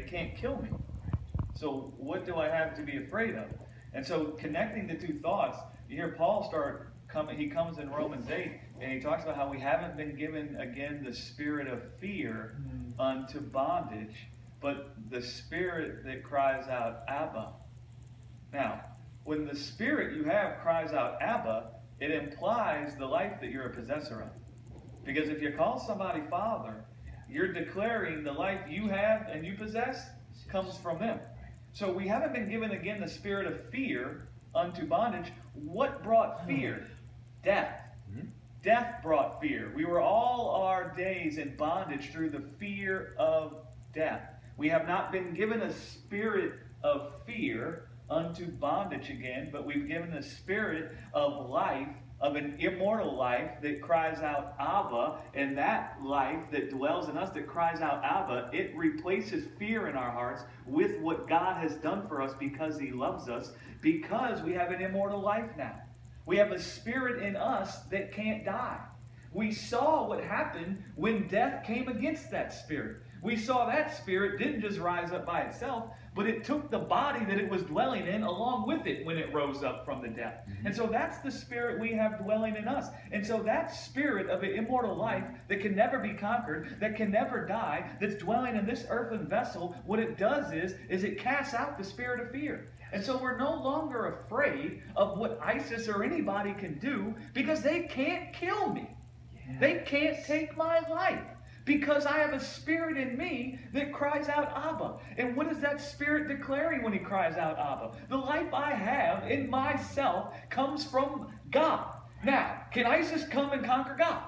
can't kill me. So what do I have to be afraid of? And so connecting the two thoughts, you hear Paul start coming, he comes in Romans 8, and he talks about how we haven't been given, again, the spirit of fear unto bondage, but the spirit that cries out, Abba. Now, when the spirit you have cries out, Abba, it implies the life that you're a possessor of. Because if you call somebody Father, you're declaring the life you have and you possess comes from them. So we haven't been given, again, the spirit of fear unto bondage. What brought fear? Death. Death brought fear. We were all our days in bondage through the fear of death. We have not been given a spirit of fear unto bondage again, but we've given the spirit of life, of an immortal life that cries out Abba, and that life that dwells in us that cries out Abba, it replaces fear in our hearts with what God has done for us because He loves us, because we have an immortal life now. We have a spirit in us that can't die. We saw what happened when death came against that spirit. We saw that spirit didn't just rise up by itself, but it took the body that it was dwelling in along with it when it rose up from the death. And so that's the spirit we have dwelling in us. And so that spirit of an immortal life that can never be conquered, that can never die, that's dwelling in this earthen vessel, what it does is it casts out the spirit of fear. And so we're no longer afraid of what ISIS or anybody can do because they can't kill me. They can't take my life. Because I have a spirit in me that cries out Abba. And what is that spirit declaring when he cries out Abba? The life I have in myself comes from God. Now, can ISIS come and conquer God?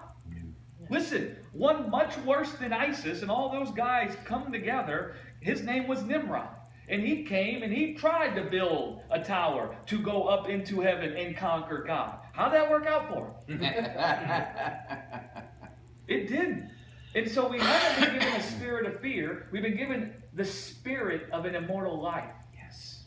Listen, one much worse than ISIS and all those guys come together, his name was Nimrod. And he came and he tried to build a tower to go up into heaven and conquer God. How'd that work out for him? It didn't. And so we haven't been given a spirit of fear. We've been given the spirit of an immortal life. Yes.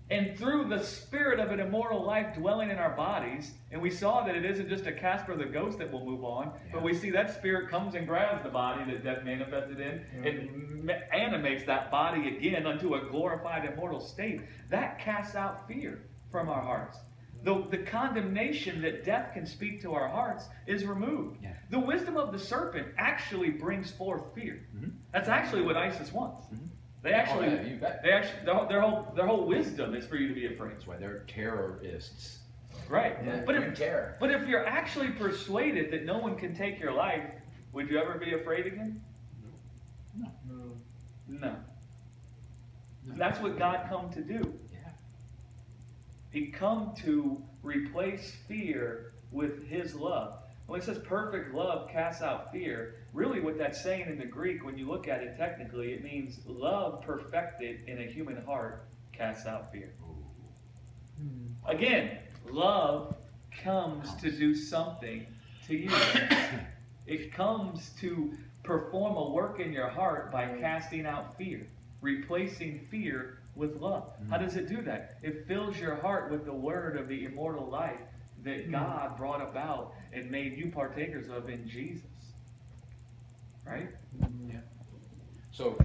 And through the spirit of an immortal life dwelling in our bodies, and we saw that it isn't just a Casper the ghost that will move on, but we see that spirit comes and grabs the body that death manifested in and animates that body again unto a glorified immortal state. That casts out fear from our hearts. The condemnation that death can speak to our hearts is removed. Yeah. The wisdom of the serpent actually brings forth fear. That's actually what ISIS wants. They actually, their whole wisdom is for you to be afraid. That's why they're terrorists. Right. Yeah, but if you're actually persuaded that no one can take your life, would you ever be afraid again? No. That's what God come to do. He come to replace fear with His love. When it says perfect love casts out fear, really what that's saying in the Greek, when you look at it technically, it means love perfected in a human heart casts out fear. Again, love comes to do something to you. It comes to perform a work in your heart by casting out fear, replacing fear with love. How does it do that? It fills your heart with the word of the immortal life that God brought about and made you partakers of in Jesus. Right? Yeah. So